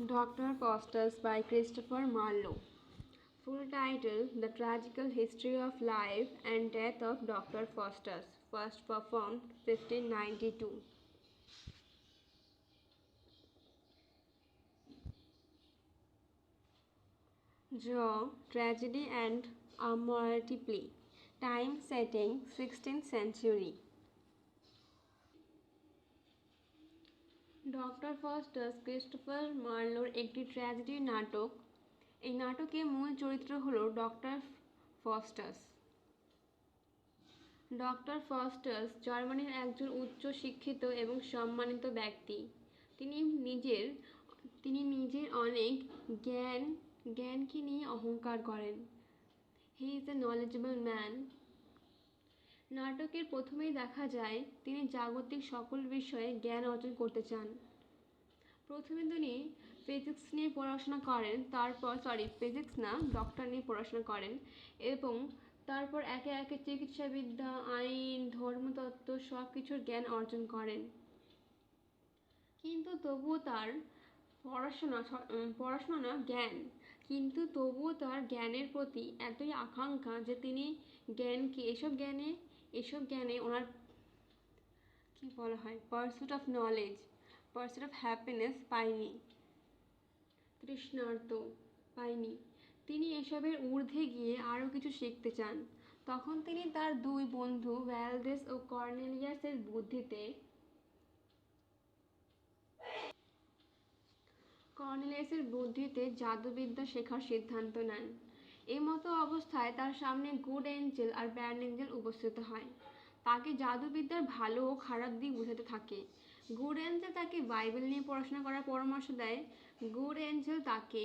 Dr. Faustus by Christopher Marlowe. Full title: The Tragical History of Life and Death of Dr. Faustus, first performed 1592. Draw, Tragedy and a Morality Play. Time setting 16th century. Doctor Faustus Christopher মার্লোর একটি tragedy নাটক। এই নাটকের মূল চরিত্র হল doctor Faustus. Doctor Faustus জার্মানির একজন উচ্চ শিক্ষিত এবং সম্মানিত ব্যক্তি। তিনি নিজের অনেক জ্ঞানকে নিয়ে অহংকার করেন। He is a knowledgeable man. নাটকের প্রথমেই দেখা যায় তিনি জাগতিক সকল বিষয়ে জ্ঞান অর্জন করতে চান। প্রথমে তিনি ফিজিক্স নিয়ে পড়াশোনা করেন, ফিজিক্স না, ডক্টর নিয়ে পড়াশোনা করেন এবং তারপর একে একে চিকিৎসাবিদ্যা, আইন, ধর্মতত্ত্ব সব কিছুর জ্ঞান অর্জন করেন। কিন্তু তবুও তার জ্ঞানের প্রতি এতই আকাঙ্ক্ষা যে তিনি এসব জ্ঞানে ওনার কি বলা হয়, pursuit of knowledge, pursuit of happiness পায়নি। তিনি এসবের ঊর্ধ্বে গিয়ে আরও কিছু শিখতে চান। তখন তিনি তার দুই বন্ধু ভ্যালডেস ও কর্নেলিয়াসের বুদ্ধিতে জাদুবিদ্যা শেখার সিদ্ধান্ত নেন। এমতো অবস্থায় তার সামনে গুড এঞ্জেল আর ব্যাড এঞ্জেল উপস্থিত হয়। তাকে জাদুবিদ্যার ভালো ও খারাপ দিক বোঝাতে থাকে। গুড এঞ্জেল তাকে বাইবেল নিয়ে পড়াশোনা করার পরামর্শ দেয়। গুড এঞ্জেল তাকে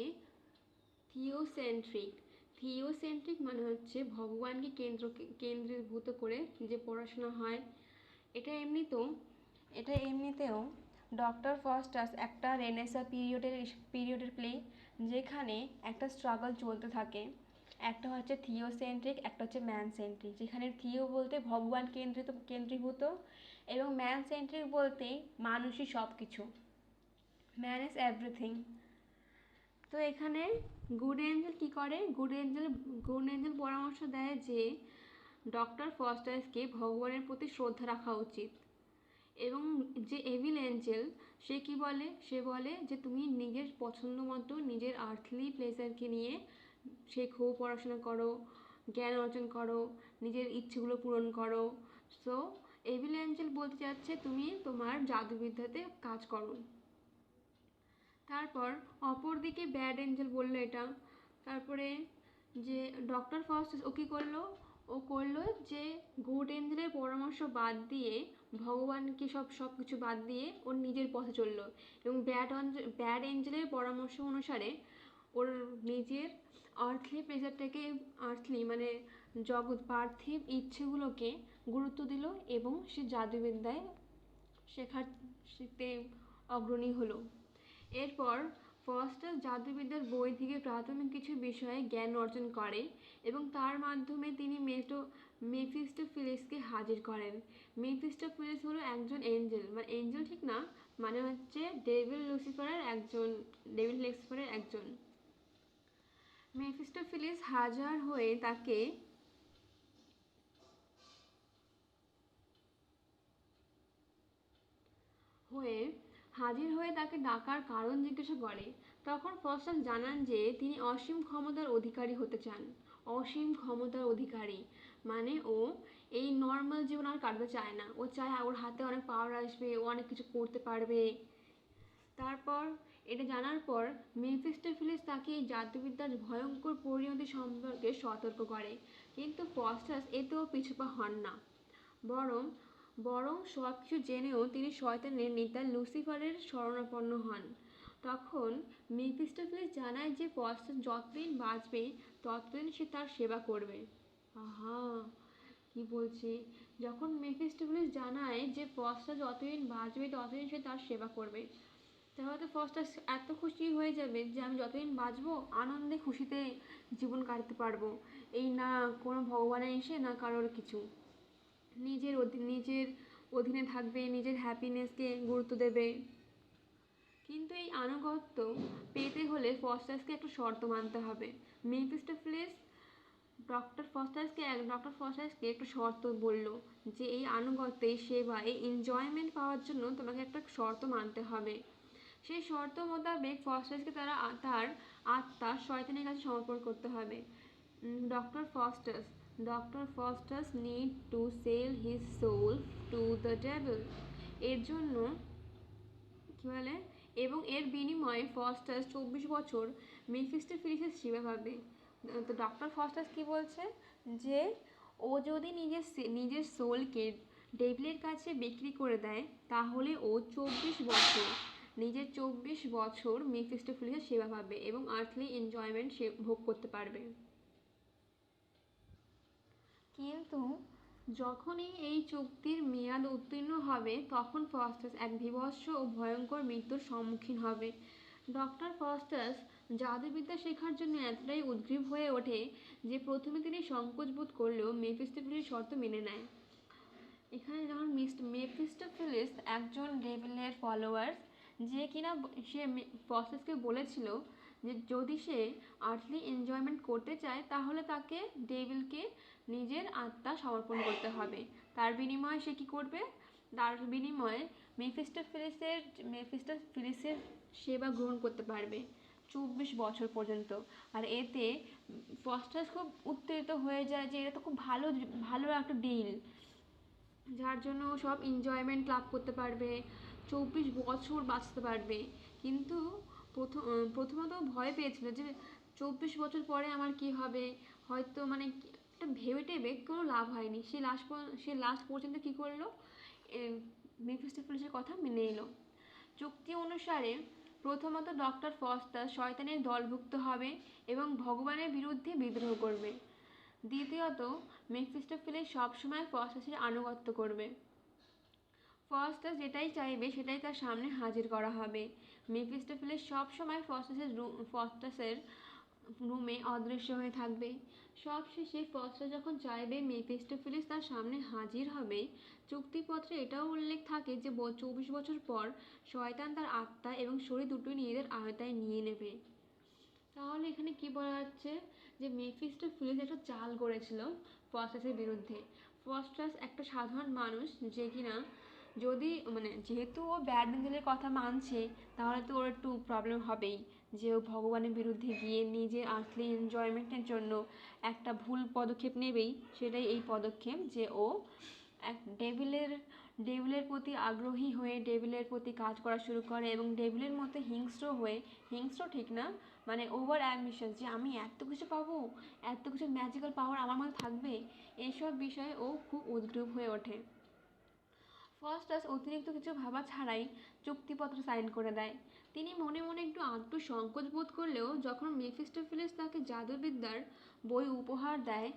থিওসেন্ট্রিক মানে হচ্ছে ভগবানকে কেন্দ্রীভূত করে যে পড়াশোনা হয়। এটা এমনিতেও ডক্টর ফস্টাস একটা রেনেসাঁ পিরিয়ডের প্লে, যেখানে একটা স্ট্রাগল চলতে থাকে। একটা হচ্ছে থিওসেন্ট্রিক, একটা হচ্ছে ম্যান সেন্ট্রিক, যেখানে থিও বলতে ভগবান কেন্দ্রীভূত এবং ম্যান সেন্ট্রিক বলতে মানুষই সব কিছু, ম্যান ইজ এভরিথিং। তো এখানে গুড এঞ্জেল কী করে, গুড এঞ্জেল পরামর্শ দেয় যে ডক্টর ফস্টাসকে ভগবানের প্রতি শ্রদ্ধা রাখা উচিত। এবং যে এভিল এঞ্জেল সে বলে যে তুমি নিজের পছন্দ মতো নিজের আর্থলি প্লেজারকে নিয়ে শেখো, পড়াশোনা করো, জ্ঞান অর্জন করো, নিজের ইচ্ছেগুলো পূরণ করো। সো এভিল এঞ্জেল বলতে চাচ্ছে তুমি তোমার জাদুবিদ্যাতে কাজ করো। তারপর অপরদিকে ব্যাড এঞ্জেল বললো এটা। তারপরে যে ডক্টর ফস্টাস ও কী করলো, যে গুড এঞ্জেলের পরামর্শ বাদ দিয়ে ভগবানকে সব কিছু বাদ দিয়ে ওর নিজের পথে চললো এবং ব্যাড এঞ্জেলের পরামর্শ অনুসারে ওর নিজের আর্থলি মানে পার্থিব ইচ্ছেগুলোকে গুরুত্ব দিল এবং সে জাদুবিদ্যায় শিখতে অগ্রণী হলো। এরপর ফস্টাস জাদুবিদ্যার বই থেকে প্রাথমিক কিছু বিষয়ে জ্ঞান অর্জন করে এবং তার মাধ্যমে তিনি মেফিস্টোফেলিসকে হাজির করেন। মেফিস্টোফেলিস হলো একজন এঞ্জেল ঠিক না, মানে হচ্ছে ডেভিল লুসিফারের একজন। মেফিস্টোফেলিস হাজির হয়ে তাকে ডাকার কারণ জিজ্ঞাসা করে। তখন ফস্টাস জানান যে তিনি অসীম ক্ষমতার অধিকারী, মানে ও এই নর্মাল জীবন আর কাটাতে চায় না। ও চায় ওর হাতে অনেক পাওয়ার আসবে, ও অনেক কিছু করতে পারবে। তারপর এটা জানার পর মেফিস্টোফেলিস তাকে এই জাদুবিদ্যার ভয়ঙ্কর পরিণতি সম্পর্কে সতর্ক করে। কিন্তু ফস্টাস এতেও পিছুপা হন না, বরং সব কিছু জেনেও তিনি শয়তানের নেতা লুসিফারের শরণাপন্ন হন। তখন মেফিস্টোফেলিস জানায় যে ফস্টাস যতদিন বাঁচবে ততদিন সে তার সেবা করবে। কি বলছে, যখন মেফিস্টোফেলিস জানায় যে ফস্টাস যতদিন বাঁচবে ততদিন সে তার সেবা করবে, তাহলে তো ফস্টাস এত খুশি হয়ে যাবে যে আমি যতদিন বাঁচবো আনন্দে খুশিতে জীবন কাটাতে পারবো, এই না কোনো ভগবানের এসে না কারোর কিছু, নিজের অধীনে থাকবে, নিজের হ্যাপিনেসকে গুরুত্ব দেবে। কিন্তু এই আনুগত্য পেতে হলে ফস্টাসকে একটা শর্ত মানতে হবে। মেফিস্টোফেলিস ডক্টর ফস্টাসকে একটা শর্ত বলল যে এই আনুগত্য, এই সেবা, এই এনজয়মেন্ট পাওয়ার জন্য তোমাকে একটা শর্ত মানতে হবে। সেই শর্ত মোতাবেক ফস্টাসকে তার আত্মা শয়তানের কাছে সমর্পণ করতে হবে। Doctor Faustus need to sell his soul to the devil. এর জন্য কি বলে, এবং এর বিনিময়ে ফস্টাস 24 বছর মেফিস্টোফেলিসের সেবা পাবে। তো ডক্টর ফস্টাস কি বলছে যে ও যদি নিজের সোলকে ডেভিলের কাছে বিক্রি করে দেয় তাহলে ও 24 বছর মেফিস্টোফেলিসের সেবা পাবে এবং আর্থলি এনজয়মেন্ট সে ভোগ করতে পারবে। কিন্তু যখনই এই চুক্তির মেয়াদ উত্তীর্ণ হবে তখন ফস্টাস এক বীভৎস ও ভয়ঙ্কর মৃত্যুর সম্মুখীন হবে। ডক্টর ফস্টাস জাদুবিদ্যা শেখার জন্য এতটাই উদ্গ্রীব হয়ে ওঠে যে প্রথমে তিনি সংকোচ বোধ করলেও মেফিস্টোফেলিসের শর্ত মেনে নেয়। এখানে যখন মেফিস্টোফেলিস একজন ডেভিলের ফলোয়ার, যে কিনা সে ফস্টাসকে বলেছিল যে যদি সে আর্থলি এনজয়মেন্ট করতে চায় তাহলে তাকে ডেভিলকে নিজের আত্মা সমর্পণ করতে হবে। তার বিনিময়ে সে কী করবে? তার বিনিময়ে মেফিস্টোফেলিসের সেবা গ্রহণ করতে পারবে 24 বছর পর্যন্ত। আর এতে ফস্টাস খুব উত্তেজিত হয়ে যায় যে এটা তো খুব ভালো ভালো একটা ডিল, যার জন্য সব এনজয়মেন্ট লাভ করতে পারবে, 24 বছর বাঁচতে পারবে। কিন্তু প্রথমত ভয় পেয়েছিল যে 24 বছর পরে আমার কি হবে, হয়তো মানে একটা ভেবে টেবে কোনো লাভ হয়নি। সে লাস্ট পর্যন্ত কী করলো, মেফিস্টোফেলিসের কথা মেনে এলো। চুক্তি অনুসারে প্রথমত ডক্টর ফস্টাস শয়তানের দলভুক্ত হবে এবং ভগবানের বিরুদ্ধে বিদ্রোহ করবে। দ্বিতীয়ত মেফিস্টোফেলিস সবসময় ফস্টাসের আনুগত্য করবে। ফস্টাস যেটাই চাইবে সেটাই তার সামনে হাজির করা হবে। মেফিস্টোফেলিস সবসময় ফস্টাসের রুমে অদৃশ্য হয়ে থাকবে। সবশেষে ফস্টাস যখন চাইবে মেফিস্টোফেলিস তার সামনে হাজির হবে, চুক্তিপত্রে এটাও উল্লেখ থাকে যে 24 বছর পর শয়তান তার আত্মা এবং শরীর দুটোই নিজেদের আয়ত্তায় নিয়ে নেবে। তাহলে এখানে কি বলা যাচ্ছে যে মেফিস্টোফেলিস একটা চাল করেছিল ফস্টাসের বিরুদ্ধে। ফস্টাস একটা সাধারণ মানুষ যে কিনা যদি মানে যেহেতু ও ব্যাড এঞ্জেলের কথা মানছে তাহলে তো ওর একটু প্রবলেম হবেই যে ও ভগবানের বিরুদ্ধে গিয়ে নিজের আর্থলি এনজয়মেন্টের জন্য একটা ভুল পদক্ষেপ নেবেই। সেটাই এই পদক্ষেপ যে ও এক ডেভিলের প্রতি আগ্রহী হয়ে ডেভিলের প্রতি কাজ করা শুরু করে এবং ডেভিলের মতো হিংস্র ঠিক না, মানে ওভার অ্যাম্বিশাস যে আমি এত কিছু পাবো, এত কিছু ম্যাজিক্যাল পাওয়ার আমার মধ্যে থাকবে, এইসব বিষয়ে ও খুব উদ্গ্রীব হয়ে ওঠে। ফস্টাস অতিরিক্ত কিছু ভাবা ছাড়াই চুক্তিপত্র সাইন করে দেয়। তিনি মনে মনে একটু আধটু সংকোচ বোধ করলেও যখন মেফিস্টোফেলিস তাকে জাদুবিদ্যার বই উপহার দেয়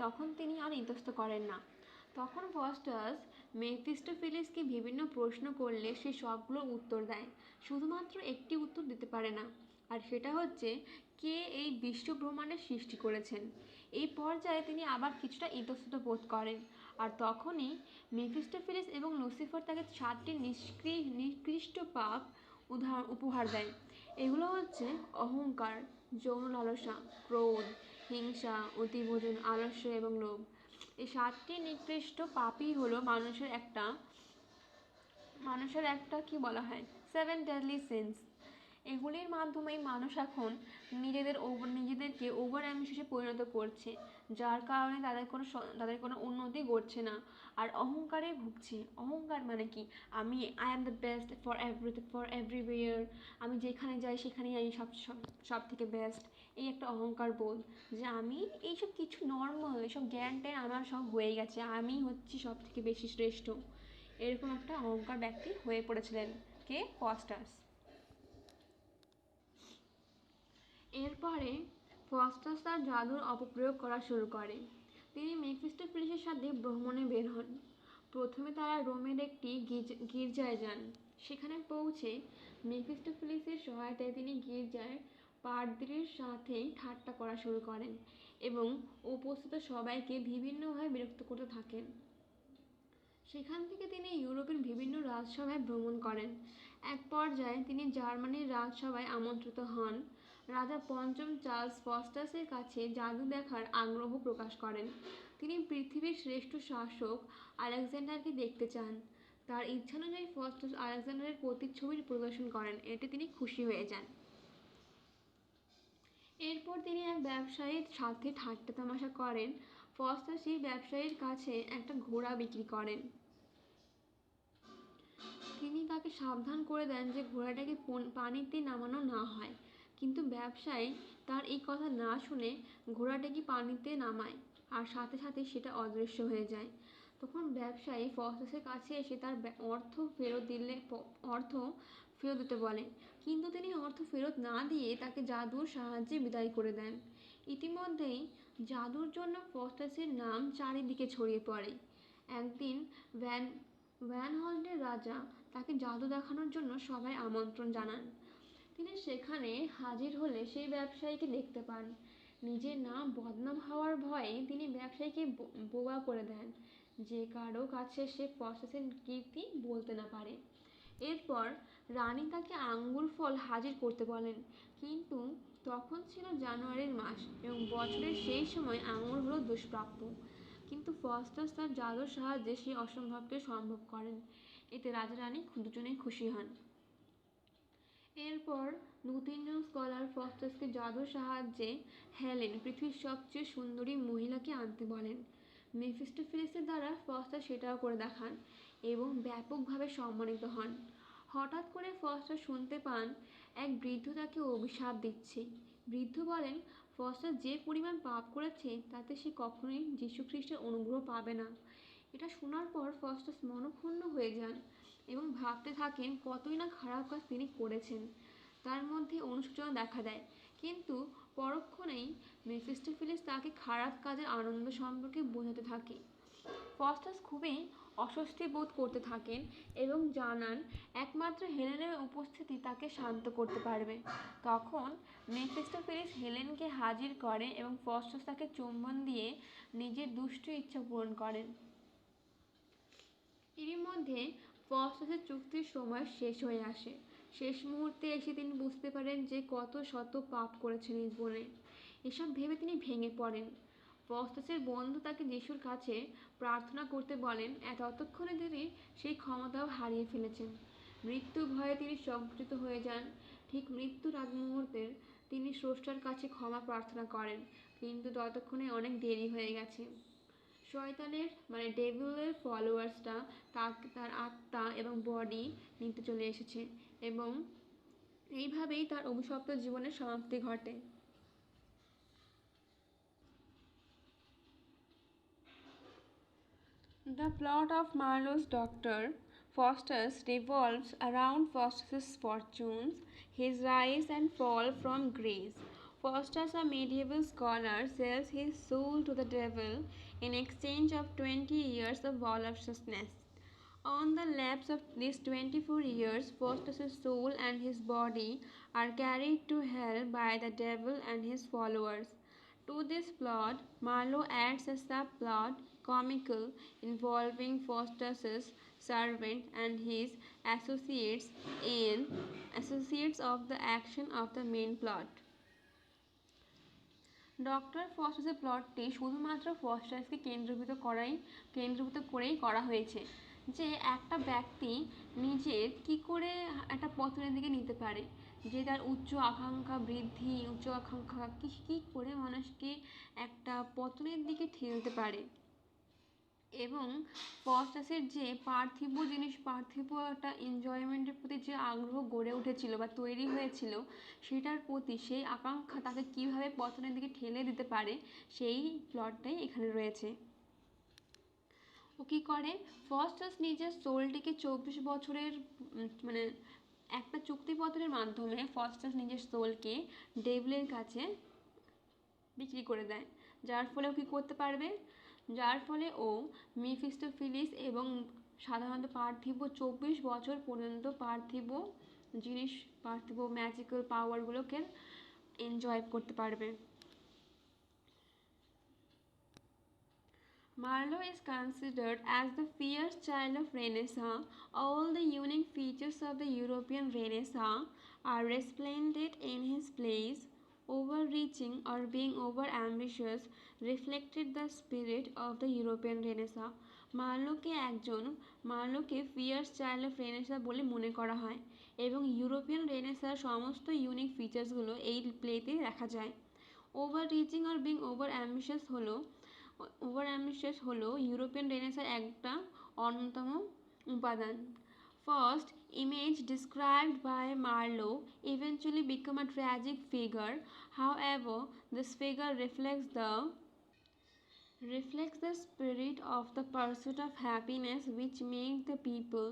তখন তিনি আর ইতস্ত করেন না। তখন ফস্টাস মেফিস্টোফেলিসকে বিভিন্ন প্রশ্ন করলে সে সবগুলোর উত্তর দেয়, শুধুমাত্র একটি উত্তর দিতে পারে না, আর সেটা হচ্ছে কে এই বিশ্বব্রহ্মাণ্ডের সৃষ্টি করেছেন। এই পর্যায়ে তিনি আবার কিছুটা ইতস্তত বোধ করেন। আর তখনই মেফিস্টোফেলিস এবং লুসিফার তাকে 7টি নিকৃষ্ট পাপ উপহার দেয়। এগুলো হচ্ছে অহংকার, যৌন লালসা, ক্রোধ, হিংসা, অতিভোজন, আলস্য এবং লোভ। এই 7টি নিকৃষ্ট পাপই হলো মানুষের একটা কি বলা হয় 7 ডেডলি সিনস। এগুলির মাধ্যমেই মানুষ এখন নিজেদেরকে ওভার অ্যাম্বিশাসে পরিণত করছে, যার কারণে তাদের কোনো উন্নতি ঘটছে না, আর অহংকারে ভুগছে। অহংকার মানে কি, I am the best for everywhere, আমি যেখানে যাই সেখানেই আমি সব থেকে বেস্ট। এই একটা অহংকার বোধ যে আমি এইসব কিছু নর্মাল, এসব জ্ঞান ট্যান আমার সব হয়ে গেছে, আমি হচ্ছি সব থেকে বেশি শ্রেষ্ঠ। এরকম একটা অহংকার ব্যক্তি হয়ে পড়েছিলেন কে? ফস্টাস। এরপরে ফস্টাস তার জাদুর অপপ্রয়োগ করা শুরু করে। তিনি মেফিস্টোফেলিসের সাথে ভ্রমণে বের হন। প্রথমে তারা রোমের একটি গির্জায় যান। সেখানে পৌঁছে মেফিস্টোফেলিসের সহায়তায় তিনি গির্জার পাদ্রীর সাথে ঠাট্টা করা শুরু করেন এবং উপস্থিত সবাইকে বিভিন্নভাবে বিরক্ত করতে থাকেন। সেখান থেকে তিনি ইউরোপের বিভিন্ন রাজসভায় ভ্রমণ করেন। এক পর্যায়ে তিনি জার্মানির রাজসভায় আমন্ত্রিত হন। রাজা পঞ্চম চার্লস ফস্টাসের কাছে জাদু দেখার আগ্রহ প্রকাশ করেন। তিনি পৃথিবীর শ্রেষ্ঠ শাসক আলেকজান্ডারকে দেখতে চান। তার ইচ্ছানুযায়ী ফস্টাস আলেকজান্ডারের প্রতিচ্ছবির প্রদর্শন করেন। এতে তিনি খুশি হয়ে যান। এরপর তিনি এক ব্যবসায়ীর সাথে ঠাট্টা তামাশা করেন। ফস্টাস সেই ব্যবসায়ীর কাছে একটা ঘোড়া বিক্রি করেন। তিনি তাকে সাবধান করে দেন যে ঘোড়াটাকে পানিতে নামানো না হয়, কিন্তু ব্যবসায়ী তার এই কথা না শুনে ঘোড়াটাকে পানিতে নামায় আর সাথে সাথে সেটা অদৃশ্য হয়ে যায়। তখন ব্যবসায়ী ফস্টাসের কাছে এসে তার অর্থ ফেরত দিতে বলে, কিন্তু তিনি অর্থ ফেরত না দিয়ে তাকে জাদুর সাহায্যে বিদায় করে দেন। ইতিমধ্যেই জাদুর জন্য ফস্টাসের নাম চারিদিকে ছড়িয়ে পড়ে। একদিন ভ্যান হল্টের রাজা তাকে জাদু দেখানোর জন্য সবাই আমন্ত্রণ জানান। তিনি সেখানে হাজির হলে সেই ব্যবসায়ীকে দেখতে পান। নিজের নাম বদনাম হওয়ার ভয়ে তিনি ব্যবসায়ীকে বোবা করে দেন, যে কারো কাছে সে ফস্টাসের কীর্তি বলতে না পারে। এরপর রানী তাকে আঙ্গুর ফল হাজির করতে বলেন, কিন্তু তখন ছিল জানুয়ারির মাস এবং বছরের সেই সময় আঙুর হলো দুষ্প্রাপ্য। কিন্তু ফস্টাস তার জাদুর সাহায্যে সেই অসম্ভবকে সম্ভব করেন। এতে রাজা রানী দুজনেই খুশি হন। এরপর 2-3 জন স্কলার ফস্টাসকে জাদুর সাহায্যে হেলেন, পৃথিবীর সবচেয়ে সুন্দরী মহিলাকে আনতে বলেন। মেফিস্টোফেলেসের দ্বারা ফস্টাস সেটাও করে দেখান এবং ব্যাপকভাবে সম্মানিত হন। হঠাৎ করে ফস্টাস শুনতে পান এক বৃদ্ধ তাকে অভিশাপ দিচ্ছে। বৃদ্ধ বলেন ফস্টাস যে পরিমাণ পাপ করেছে তাতে সে কখনোই যীশুখ্রিস্টের অনুগ্রহ পাবে না। এটা শোনার পর ফস্টাস মনঃক্ষুণ্ণ হয়ে যান এবং ভাবতে থাকেন কতই না খারাপ কাজ তিনি করেছেন। তার মধ্যে অনুশোচনা দেখা দেয়, কিন্তু পরক্ষণেই মেফিস্টোফেলেস তাকে খারাপ কাজের আনন্দ সম্পর্কে বোঝাতে থাকে। ফস্টাস খুবই অস্বস্তি বোধ করতে থাকেন এবং জানান একমাত্র হেলেনের উপস্থিতি তাকে শান্ত করতে পারবে। তখন মেফিস্টোফেলেস হেলেনকে হাজির করে এবং ফস্টাস তাকে চুম্বন দিয়ে নিজের দুষ্ট ইচ্ছা পূরণ করেন। এরই মধ্যে ফস্টাসের চুক্তির সময় শেষ হয়ে আসে। শেষ মুহূর্তে এসে তিনি বুঝতে পারেন যে কত শত পাপ করেছেন এই জীবনে। এসব ভেবে তিনি ভেঙে পড়েন। ফস্টাসের বন্ধু তাকে যিশুর কাছে প্রার্থনা করতে বলেন। ততক্ষণে তিনি সেই ক্ষমতাও হারিয়ে ফেলেছেন। মৃত্যু ভয়ে তিনি সংকুচিত হয়ে যান। ঠিক মৃত্যুর আগ মুহূর্তে তিনি স্রষ্টার কাছে ক্ষমা প্রার্থনা করেন, কিন্তু ততক্ষণে অনেক দেরি হয়ে গেছে। শয়তানের ডেভিলের ফলোয়ার্সরা তার আত্মা এবং বডি নিতে চলে এসেছে এবং এইভাবেই তার অভিশপ্ত জীবনের সমাপ্তি ঘটে। The plot of Marlowe's Doctor Faustus revolves around Faustus's fortunes, his rise and fall from grace. Faustus, a medieval scholar, sells his soul to the devil in exchange of 20 years of voluptuousness. On the lapse of these 24 years, Faustus's soul and his body are carried to hell by the devil and his followers. To this plot, Marlowe adds a subplot, comical, involving Faustus's servant and his associates of the action of the main plot. Doctor ফস্টাসের প্লটটি শুধুমাত্র ফস্টাসকে কেন্দ্রীভূত করেই করা হয়েছে, যে একটা ব্যক্তি নিজের কি করে একটা পতনের দিকে নিতে পারে, যে তার উচ্চ আকাঙ্ক্ষা কী করে মানুষকে একটা পতনের দিকে ঠেলতে পারে। এবং ফস্টাসের যে পার্থিব একটা এনজয়মেন্টের প্রতি যে আগ্রহ গড়ে উঠেছিল বা তৈরি হয়েছিল, সেটার প্রতি সেই আকাঙ্ক্ষা তাকে কীভাবে পতনের দিকে ঠেলে দিতে পারে, সেই প্লটটাই এখানে রয়েছে। ও কী করে, ফস্টাস নিজের সোলটিকে 24 বছরের একটা চুক্তিপত্রের মাধ্যমে ফস্টাস নিজের সোলকে ডেভিলের কাছে বিক্রি করে দেয়, যার ফলে ও কী করতে পারবে, যার ফলে ও মেফিস্টোফেলিস এবং সাধারণত পার্থিব 24 বছর পর্যন্ত পার্থিব ম্যাজিক্যাল পাওয়ারগুলোকে এনজয় করতে পারবে। Marlowe is considered as the fierce child of Renaissance. All the unique features of the European Renaissance are resplendent in his plays. Overreaching or being over-ambitious reflected the spirit of the European Renaissance. মার্লোকে fierce child of renaissance বলে মনে করা হয় এবং European রেনেসার সমস্ত unique ফিচার্সগুলো এই প্লেতে দেখা যায়। ওভার অ্যাম্বিশাস হলো ইউরোপিয়ান রেনেসার একটা অন্যতম উপাদান। First image described by Marlowe eventually become a tragic figure. However, this figure reflects the spirit of the pursuit of happiness which made the people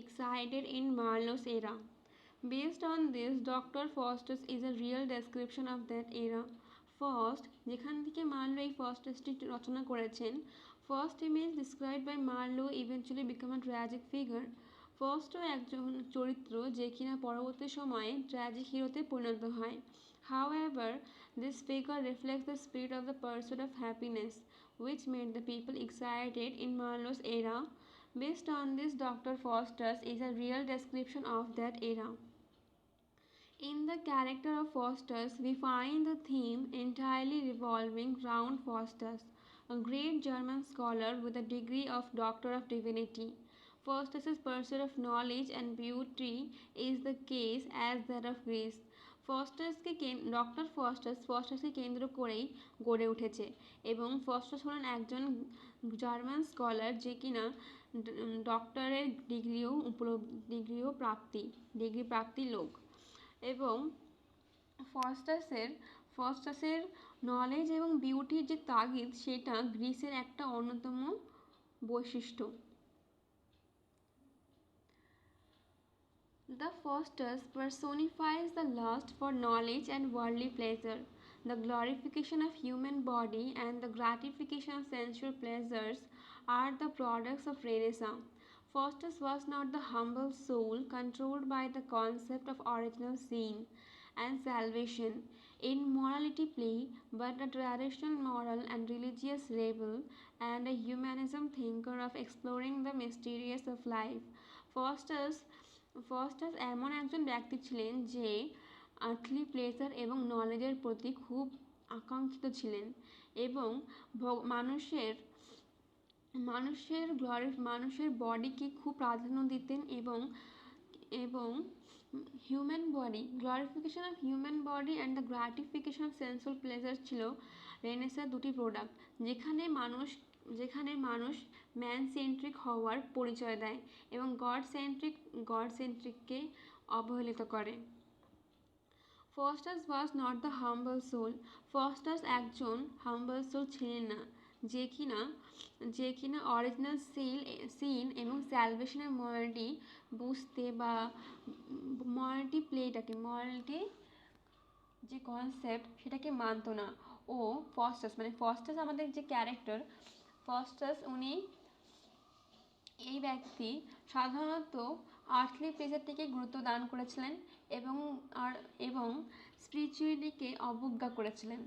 excited in Marlowe's era. Based on this, Dr. Faustus is a real description of that era. First, যেখান থেকে Marlowe এই ফাস্টাসটি রচনা করেছেন, Faust image described by Marlowe eventually become a tragic figure. ফার্স্টও একজন চরিত্র যে কিনা পরবর্তী সময়ে ট্র্যাজিক হিরোতে পরিণত হয়। However, this figure reflects the spirit of the pursuit of happiness, which made the people excited in Marlowe's era. Based on this, Dr. Faustus is a real description of that era. In the character of Faustus, we find the theme entirely revolving round Faustus, a great German scholar with a degree of Doctor of Divinity. Faustus's pursuit of knowledge and beauty is the case as that of Greece. Doctor ফস্টাসকে কেন্দ্র করেই গড়ে উঠেছে এবং Faustus হলেন একজন German scholar যে কিনা ডক্টরের ডিগ্রি প্রাপ্তি লোক এবং ফস্টাসের নলেজ এবং বিউটির যে তাগিদ সেটা গ্রিসের একটা অন্যতম বৈশিষ্ট্য। The Faustus personifies the lust for knowledge and worldly pleasure. The glorification of human body and the gratification of sensual pleasures are the products of Renaissance. Faustus was not the humble soul controlled by the concept of original sin and salvation in morality play, but a traditional moral and religious rebel and a humanism thinker of exploring the mysteries of life. Faustus এমন একজন ব্যক্তি ছিলেন যে earthly pleasure এবং নলেজের প্রতি খুব আকাঙ্ক্ষিত ছিলেন এবং মানুষের বডিকে খুব প্রাধান্য দিতেন এবং glorification of human body and the gratification of sensual pleasure ছিল রেনেসার দুটি প্রোডাক্ট, যেখানে মানুষ ম্যান সেন্ট্রিক হওয়ার পরিচয় দেয় এবং গড সেন্ট্রিককে অবহেলিত করে। Faustus was not the humble soul. Faustus একজন হাম্বল সোল ছিলেন না যে কিনা অরিজিনাল সিন এবং স্যালভেশনের মরালিটি বুঝতে বা মরালিটি যে কনসেপ্ট সেটাকে মানত না। ও ফাস্টাস আমাদের যে ক্যারেক্টার ফাস্টাস এই ব্যক্তি সাধারণত আর্থলি প্লেজারটিকে গুরুত্ব দান করেছিলেন এবং স্পিরিচুয়ালিটিকে অবজ্ঞা করেছিলেন।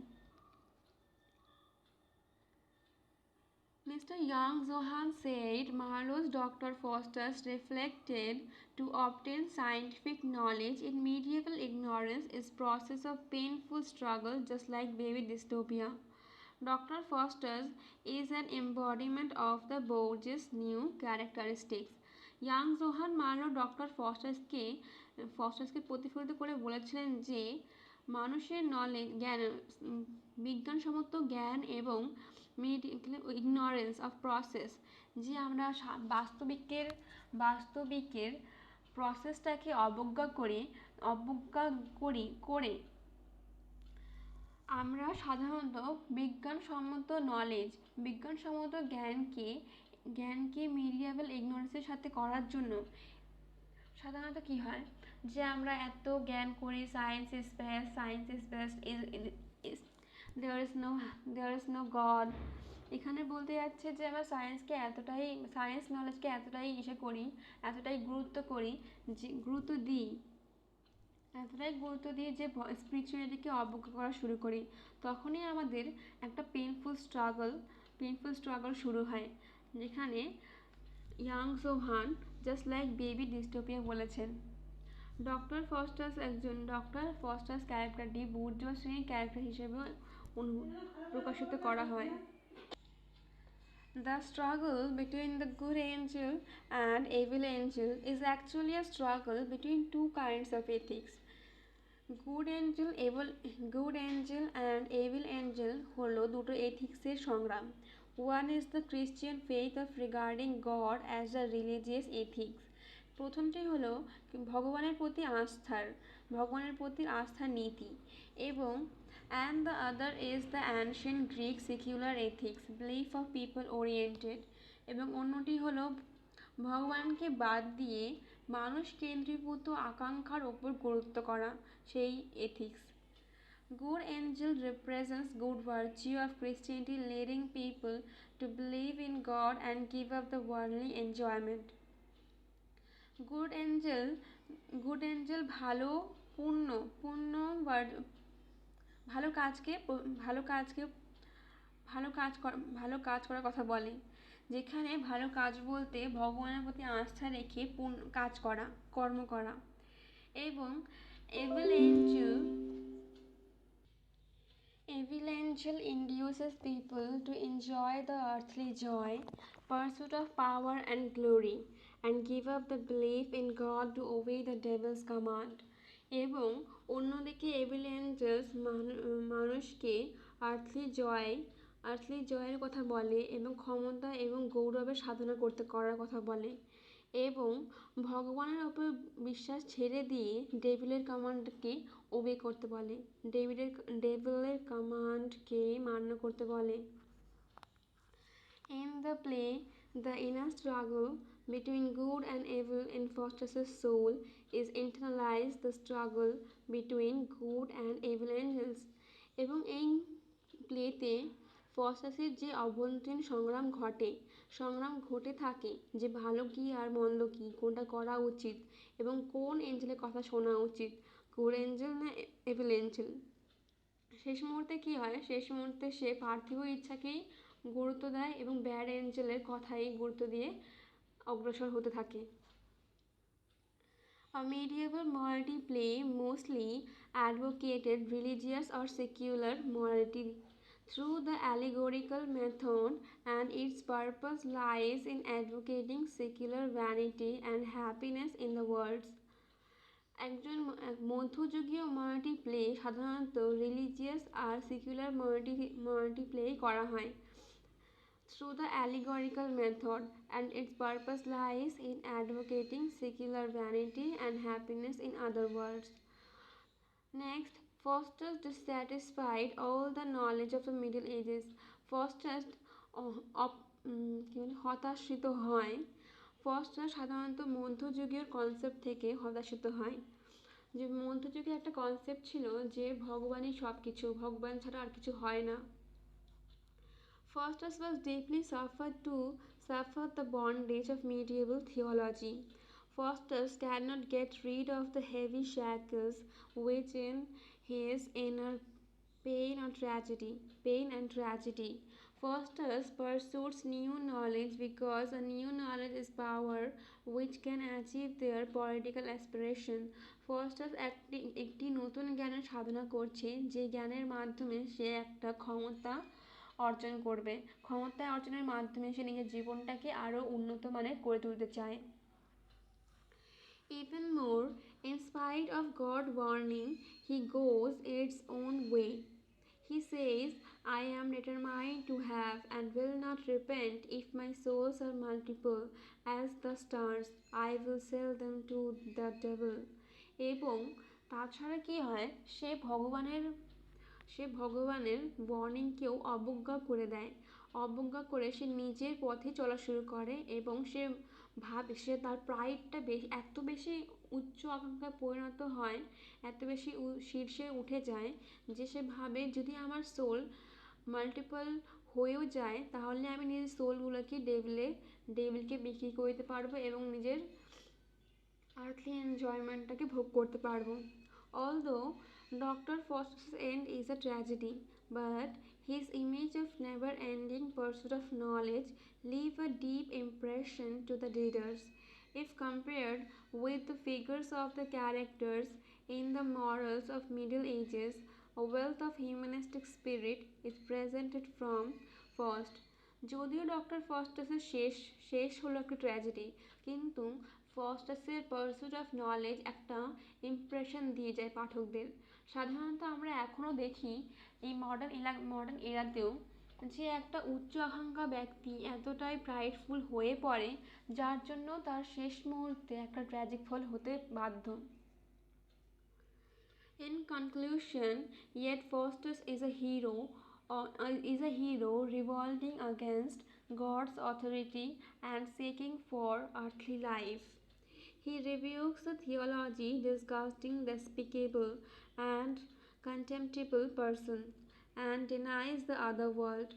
Mr. Young-Johann said Marlowe's Dr. Faustus reflected to obtain scientific knowledge in medieval ignorance is process of painful struggle just like baby dystopia. Dr. Faustus is an embodiment of the Borges' new characteristics. Young-Johann Marlowe doctor ফস্টাসকে প্রতিফলিত করে বলেছিলেন যে মানুষের বিজ্ঞানসম্মত জ্ঞান এবং ignorance of process, যে আমরা বাস্তবিকের প্রসেসটাকে অবজ্ঞা করে আমরা সাধারণত বিজ্ঞানসম্মত জ্ঞানকে মিডিয়েভাল ইগনোরেন্সের সাথে করার জন্য সাধারণত কী হয় যে আমরা এত জ্ঞান করি science is best there is no God. এখানে বলতে যাচ্ছে যে আমরা সায়েন্স নলেজকে এতটাই গুরুত্ব দিই যে স্পিরিচুয়ালিটিকে অবজ্ঞা করা শুরু করি, তখনই আমাদের একটা পেইনফুল স্ট্রাগল পেইনফুল স্ট্রাগল শুরু হয়, যেখানে ইয়াং সোহান জাস্ট লাইক বেবি ডিস্টোপিয়া বলেছেন। ডক্টর ফস্টাস ক্যারেক্টারটি বুর্জোয়া শ্রেণীর ক্যারেক্টার হিসেবে প্রকাশিত করা হয়। The struggle between the good angel and evil angel is actually a struggle between two kinds of ethics. Good angel and evil angel হলো দুটো এথিক্সের সংগ্রাম। One is the Christian faith of regarding God as a religious ethics. প্রথমটি হলো ভগবানের প্রতি আস্থার নীতি, এবং and the other is the ancient Greek secular ethics, belief of people oriented, এবং অন্যটি হলো ভগবানকে বাদ দিয়ে মানুষ কেন্দ্রীভূত আকাঙ্ক্ষার ওপর গুরুত্ব করা সেই ethics. Good angel represents good virtue of Christianity, leading people to believe in God and give up the worldly enjoyment. Good angel ভালো কাজ করার কথা বলে, যেখানে ভালো কাজ বলতে ভগবানের প্রতি আস্থা রেখে কর্ম করা। এবং evil angel induces people to enjoy the earthly joy, pursuit of power and glory, and give up the belief in God to obey the devil's command. এবং অন্যদিকে এভিল এঞ্জেলস মানুষকে আর্থলি জয়ের কথা বলে এবং ক্ষমতা এবং গৌরবের সাধনা করার কথা বলে, এবং ভগবানের ওপর বিশ্বাস ছেড়ে দিয়ে ডেভিলের কমান্ডকে ওবে করতে বলে, ডেভিলের কমান্ডকে মান্য করতে বলে। In the play, the inner struggle between good and evil in Faustus' soul is internalized the struggle between good and evil angels. এবং এই প্লেতে ফস্টাসের যে অভ্যন্তরীণ সংগ্রাম ঘটে থাকে, যে ভালো কি আর মন্দ কি, কোনটা করা উচিত এবং কোন এঞ্জেলের কথা শোনা উচিত, গুড এঞ্জেল না এভিল এঞ্জেল। শেষ মুহূর্তে সে পার্থিব ইচ্ছাকেই গুরুত্ব দেয় এবং ব্যাড এঞ্জেলের কথাই গুরুত্ব দিয়ে অগ্রসর হতে থাকে। A medieval morality play mostly advocated religious or secular morality through the allegorical method, and its purpose lies in advocating secular vanity and happiness in the world. একজন মধ্যযুগীয় মরাঠি প্লে সাধারণত রিলিজিয়াস আর সেকুলার মরাঠি প্লে করা হয় through the allegorical method, and its purpose lies in advocating secular vanity and happiness in other words. Next, Faustus dissatisfied all the knowledge of the Middle Ages. Faustus হতাশিত হয়। Faustus সাধারণত মধ্যযুগীয় concept থেকে হতাশিত হয়, যে মধ্যযুগে একটা কনসেপ্ট ছিল যে ভগবানই সব কিছু, ভগবান ছাড়া আর কিছু হয় না। Faustus was deeply suffered the bondage of medieval theology. Faustus cannot get rid of the heavy shackles which in his inner pain and tragedy. Faustus pursues new knowledge because a new knowledge is power which can achieve their political aspiration. Faustus একটি নতুন জ্ঞানের সাধনা করছে, যে জ্ঞানের মাধ্যমে সে একটা ক্ষমতা অর্জনের মাধ্যমে সে নিজের জীবনটাকে আরো উন্নত মানের করে তুলতে চায়। Even more, in spite of God's warning, he goes its own way. He says, I am determined to have and will not repent. If my souls are multiple as the stars, I will sell them to the devil. এবং তাছাড়া কি হয়, সে ভগবানের ওয়ার্নিংকেও অবজ্ঞা করে সে নিজের পথে চলা শুরু করে, এবং সে তার প্রাইডটা এত বেশি উচ্চ আকাঙ্ক্ষায় পরিণত হয়, এত বেশি শীর্ষে উঠে যায়, যে সে ভাবে যদি আমার সোল মাল্টিপল হয়েও যায় তাহলে আমি নিজের সোলগুলোকে ডেভিলকে বিক্রি করতে পারবো এবং নিজের আর্থলি এনজয়মেন্টটাকে ভোগ করতে পারবো। Although Dr. Faustus' end is a tragedy, but His image of never-ending pursuit of knowledge leave a deep impression to the readers. If compared with the figures of the characters in the morals of Middle Ages, a wealth of humanistic spirit is presented from Faust. যদিও doctor ফস্টাসের শেষ হলো একটা tragedy, কিন্তু ফস্টাসের pursuit of knowledge একটা impression দিয়ে যায় পাঠকদের। সাধারণত আমরা এখনও দেখি এই মডার্ন এরাতেও যে একটা উচ্চ আকাঙ্ক্ষা ব্যক্তি এতটাই প্রাইডফুল হয়ে পড়ে যার জন্য তার শেষ মুহূর্তে একটা ট্র্যাজিক ফল হতে বাধ্য। In conclusion, yet Faustus is a hero revolting against God's authority and seeking for earthly life. He rebukes a theology disgusting, despicable, and contemptible person, and denies the other world.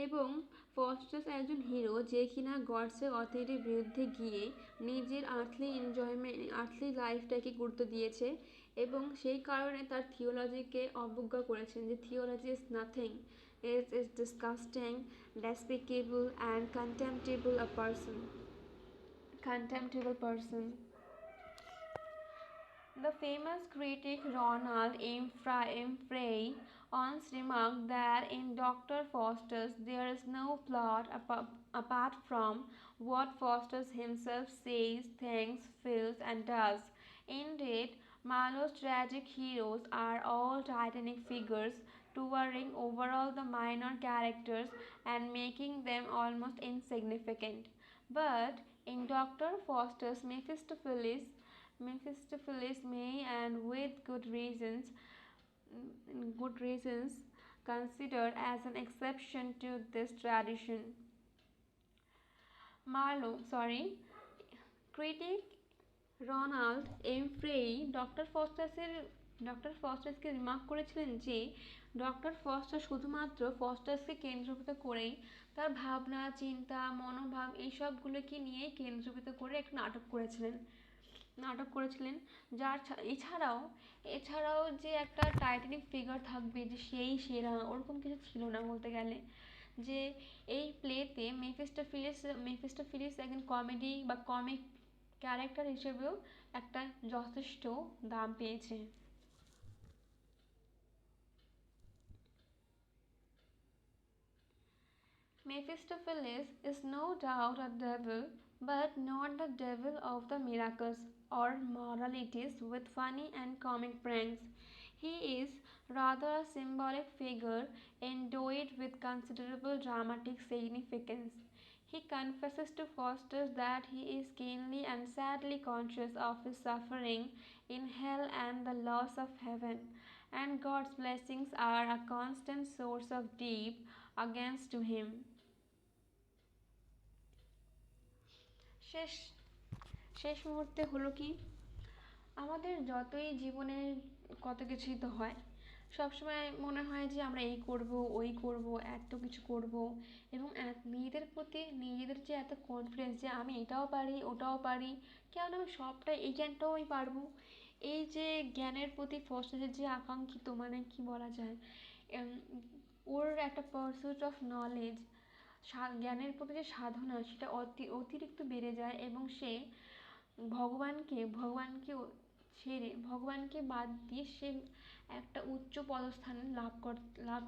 এবং Faustus একজন hero যে কিনা গডসের অথরিটির বিরুদ্ধে গিয়ে নিজের earthly লাইফটাকে গুরুত্ব দিয়েছে এবং সেই কারণে তার থিওলজিকে অবজ্ঞা করেছেন যে theology is nothing, is disgusting, despicable and contemptible person. The famous critic Ronald Frey once remarked that in Dr. Faustus there is no plot apart from what Faustus himself says, thinks, feels, and does. Indeed, Marlowe's tragic heroes are all titanic figures, towering over all the minor characters and making them almost insignificant. But in Dr. Faustus, Mephistopheles may, and with good reasons, considered as an exception to this tradition. Critic Ronald Frye doctor ফস্টাসকে remark করেছিলেন যে doctor Faustus শুধুমাত্র ফস্টাসকে কেন্দ্রভূত করেই তার ভাবনা, চিন্তা, মনোভাব এইসবগুলোকে নিয়ে কেন্দ্রভূত করে একটা নাটক করেছিলেন যার এছাড়াও যে একটা টাইটানিক ফিগার থাকবে যে সেই সেরা ওরকম কিছু ছিল না বলতে গেলে। যে এই প্লেতে মেফিস্টোফেলিস একজন কমেডি বা কমিক ক্যারেক্টার হিসেবেও একটা যথেষ্ট দাম পেয়েছে। Mephistopheles is no doubt a devil, but not the devil of the miracles or moralities with funny and comic pranks. He is rather a symbolic figure endowed with considerable dramatic significance. He confesses to Faustus that he is keenly and sadly conscious of his suffering in hell and the loss of heaven, and God's blessings are a constant source of deep against to him. শেষ মুহূর্তে হলো কি, আমাদের যতই জীবনের কত কিছুই তো হয়, সবসময় মনে হয় যে আমরা এই করব, ওই করব, এত কিছু করব, এবং নিজেদের প্রতি নিজেদের যে এত কনফিডেন্স যে আমি এটাও পারি, ওটাও পারি, কেন আমি সবটাই এই জ্ঞানটাও আমি পারবো। এই যে জ্ঞানের প্রতি ফস্টাসের যে আকাঙ্ক্ষিত, মানে কি বলা যায়, ওর একটা পারসুট অফ নলেজ, জ্ঞানের প্রতি যে সাধনা সেটা অতিরিক্ত বেড়ে যায় এবং সে ভগবানকে বাদ দিয়ে সে একটা উচ্চ পদস্থান লাভ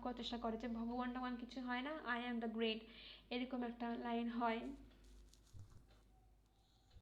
করার চেষ্টা করে যে ভগবান কিছু হয় না, আই অ্যাম দ্য গ্রেট, এরকম একটা লাইন হয়।